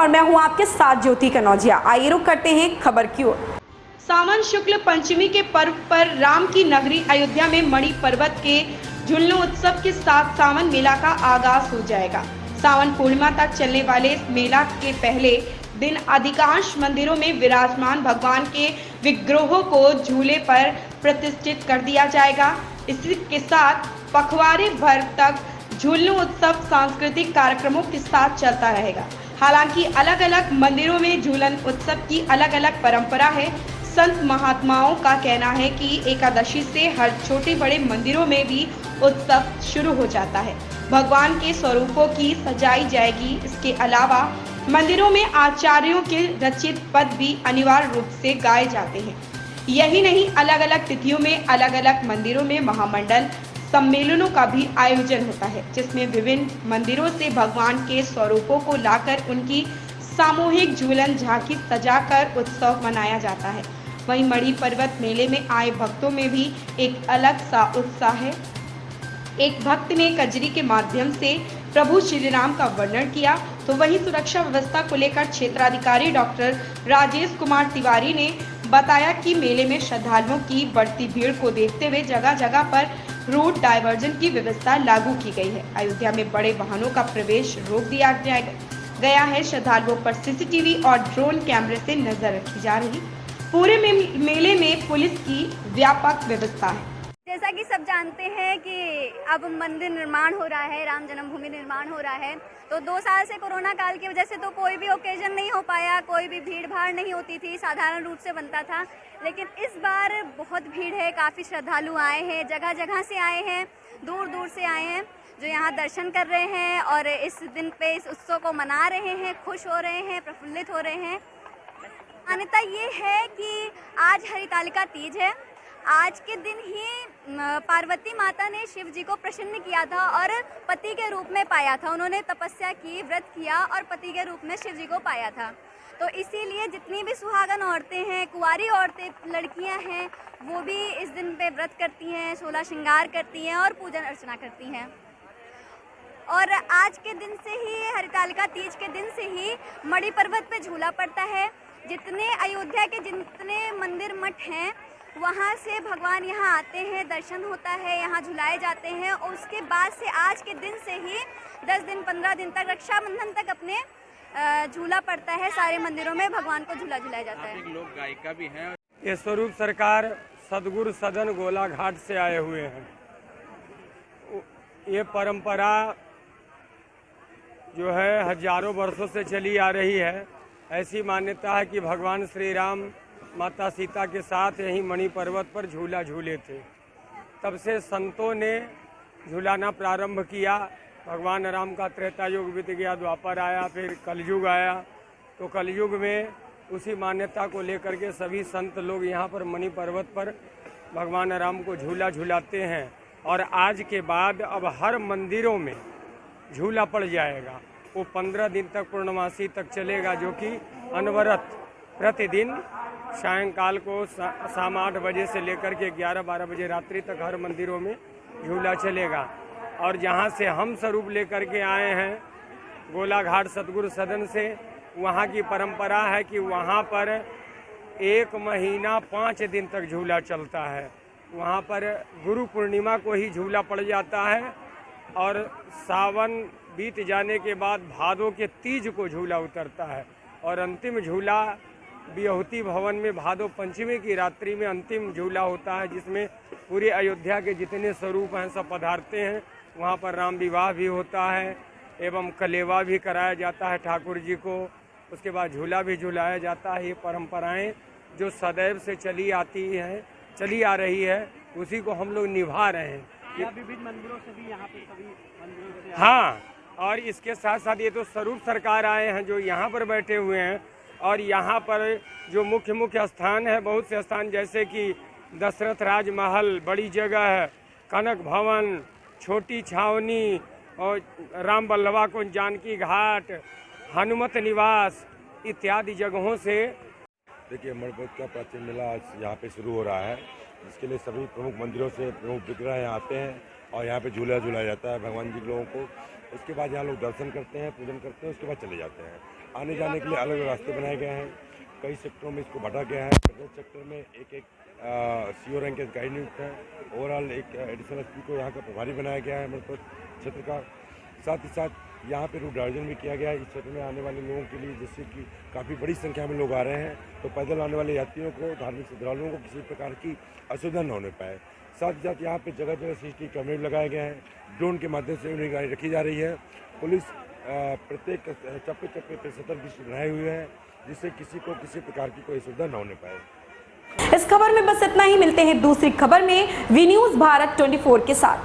और मैं हूं आपके साथ ज्योति कनौजिया। आइए रुक करते हैं खबर की ओर। सावन शुक्ल पंचमी के पर्व पर राम की नगरी अयोध्या में मणि पर्वत के झूलने उत्सव के साथ सावन मेला का आगाज हो जाएगा। सावन पूर्णिमा तक चलने वाले इस मेला के पहले दिन अधिकांश मंदिरों में विराजमान भगवान के विग्रहों को झूले पर प्रतिष्ठित कर दिया जाएगा। इसी के साथ पखवाड़े भर तक झूलने उत्सव सांस्कृतिक कार्यक्रमों के साथ चलता रहेगा। हालांकि अलग अलग मंदिरों में झूलन उत्सव की अलग अलग परंपरा है। संत महात्माओं का कहना है कि एकादशी से हर छोटे बड़े मंदिरों में भी उत्सव शुरू हो जाता है। भगवान के स्वरूपों की सजाई जाएगी। इसके अलावा मंदिरों में आचार्यों के रचित पद भी अनिवार्य रूप से गाए जाते हैं। यही नहीं, अलग अलग तिथियों में अलग अलग मंदिरों में महामंडल सम्मेलनों का भी आयोजन होता है, जिसमें विभिन्न मंदिरों से भगवान के स्वरूपों को लाकर उनकी सामूहिक झूलन झांकी सजाकर उत्सव मनाया जाता है। वहीं मणि पर्वत मेले में आए भक्तों में भी एक अलग सा उत्साह है। एक भक्त ने कजरी के माध्यम से प्रभु श्री राम का वर्णन किया, तो वहीं सुरक्षा व्यवस्था को लेकर क्षेत्राधिकारी डॉक्टर राजेश कुमार तिवारी ने बताया कि मेले में श्रद्धालुओं की बढ़ती भीड़ को देखते हुए जगह जगह पर रोड डायवर्जन की व्यवस्था लागू की गई है। अयोध्या में बड़े वाहनों का प्रवेश रोक दिया गया है। श्रद्धालुओं पर सीसीटीवी और ड्रोन कैमरे से नजर रखी जा रही। पूरे मेले में पुलिस की व्यापक व्यवस्था है। जैसा कि सब जानते हैं कि अब मंदिर निर्माण हो रहा है, राम जन्मभूमि निर्माण हो रहा है, तो 2 साल से कोरोना काल की वजह से तो कोई भी ओकेजन नहीं हो पाया, कोई भी भीड़ भाड़ नहीं होती थी, साधारण रूप से बनता था। लेकिन इस बार बहुत भीड़ है, काफ़ी श्रद्धालु आए हैं, जगह जगह से आए हैं, दूर दूर से आए हैं, जो यहाँ दर्शन कर रहे हैं और इस दिन पे इस उत्सव को मना रहे हैं, खुश हो रहे हैं, प्रफुल्लित हो रहे हैं। मान्यता ये है कि आज हरितालिका तीज है। आज के दिन ही पार्वती माता ने शिव जी को प्रसन्न किया था और पति के रूप में पाया था। उन्होंने तपस्या की, व्रत किया और पति के रूप में शिव जी को पाया था। तो इसीलिए जितनी भी सुहागन औरतें हैं, कुंवारी औरतें, लड़कियां हैं, वो भी इस दिन पे व्रत करती हैं, 16 श्रृंगार करती हैं और पूजन अर्चना करती हैं। और आज के दिन से ही, हरितालिका तीज के दिन से ही मणि पर्वत पे झूला पड़ता है। जितने अयोध्या के जितने मंदिर मठ हैं, वहाँ से भगवान यहाँ आते हैं, दर्शन होता है, यहाँ झुलाए जाते हैं। और उसके बाद से आज के दिन से ही 10 दिन 15 दिन तक, रक्षाबंधन तक अपने झूला पड़ता है। सारे मंदिरों में भगवान को झूला झुलाया जाता है। लोग गायिका भी हैं। ये स्वरूप सरकार सदगुरु सदन गोलाघाट से आए हुए हैं। ये परंपरा जो है हजारों वर्षों से चली आ रही है। ऐसी मान्यता है कि भगवान श्री राम माता सीता के साथ यहीं मणि पर्वत पर झूला झूले थे। तब से संतों ने झूलाना प्रारंभ किया। भगवान राम का त्रेता युग बीत गया, द्वापर आया, फिर कलयुग आया। तो कलयुग में उसी मान्यता को लेकर के सभी संत लोग यहाँ पर मणि पर्वत पर भगवान राम को झूला झूलाते हैं। और आज के बाद अब हर मंदिरों में झूला पड़ जाएगा। वो 15 दिन तक पूर्णमासी तक चलेगा, जो कि अनवरत प्रतिदिन सायंकाल को शाम 8 बजे से लेकर के 11-12 बजे रात्रि तक हर मंदिरों में झूला चलेगा। और जहाँ से हम स्वरूप लेकर के आए हैं गोलाघाट सतगुरु सदन से, वहाँ की परंपरा है कि वहाँ पर 1 महीना 5 दिन तक झूला चलता है। वहाँ पर गुरु पूर्णिमा को ही झूला पड़ जाता है और सावन बीत जाने के बाद भादों के तीज को झूला उतरता है। और अंतिम झूला बिहुती भवन में भादो पंचमी की रात्रि में अंतिम झूला होता है, जिसमें पूरे अयोध्या के जितने स्वरूप हैं सब पधारते हैं। वहाँ पर राम विवाह भी होता है एवं कलेवा भी कराया जाता है ठाकुर जी को। उसके बाद झूला भी झुलाया जाता है। ये परंपराएं जो सदैव से चली आ रही है, उसी को हम लोग निभा रहे हैं। विभिन्न मंदिरों से भी यहाँ पे सभी मंदिरों से हाँ, और इसके साथ साथ ये तो स्वरूप सरकार आए हैं जो यहाँ पर बैठे हुए हैं। और यहाँ पर जो मुख्य स्थान है, बहुत से स्थान जैसे कि दशरथ राजमहल बड़ी जगह है, कनक भवन, छोटी छावनी और राम बल्लभा कुंज, जानकी घाट, हनुमत निवास इत्यादि जगहों से। देखिए, मणि पर्वत का प्राचीन मेला आज यहाँ पे शुरू हो रहा है, जिसके लिए सभी प्रमुख मंदिरों से प्रमुख विग्रह यहाँ आते हैं और यहाँ पे झूला झूलाया जाता है भगवान जी लोगों को। उसके बाद यहाँ लोग दर्शन करते हैं, पूजन करते हैं, उसके बाद चले जाते हैं। आने जाने के लिए अलग अलग रास्ते बनाए गए हैं। कई सेक्टरों में इसको बांटा गया है। प्रत्येक सेक्टर में एक CO रैंक के अधिकारी नियुक्त है। ओवरऑल एक एडिशनल SP को यहाँ का प्रभारी बनाया गया है मणिपुर क्षेत्र का। साथ ही साथ यहाँ पे रूट डाइवर्जन भी किया गया है। इस क्षेत्र में आने वाले लोगों के लिए, जैसे कि काफ़ी बड़ी संख्या में लोग आ रहे हैं, तो पैदल आने वाले यात्रियों को, धार्मिक श्रद्धालुओं को किसी प्रकार की असुविधा न होने पाए। साथ ही साथ यहाँ पे जगह जगह CCTV कैमरे भी लगाए गए हैं। ड्रोन के माध्यम से निगरानी रखी जा रही है। पुलिस प्रत्येक चप्पे चप्पे पर सतर्क दृष्टि बनाए हुए है, जिससे किसी को किसी प्रकार की कोई असुविधा न होने पाए। इस खबर में बस इतना ही। मिलते हैं दूसरी खबर में वी न्यूज़ भारत 24 के साथ।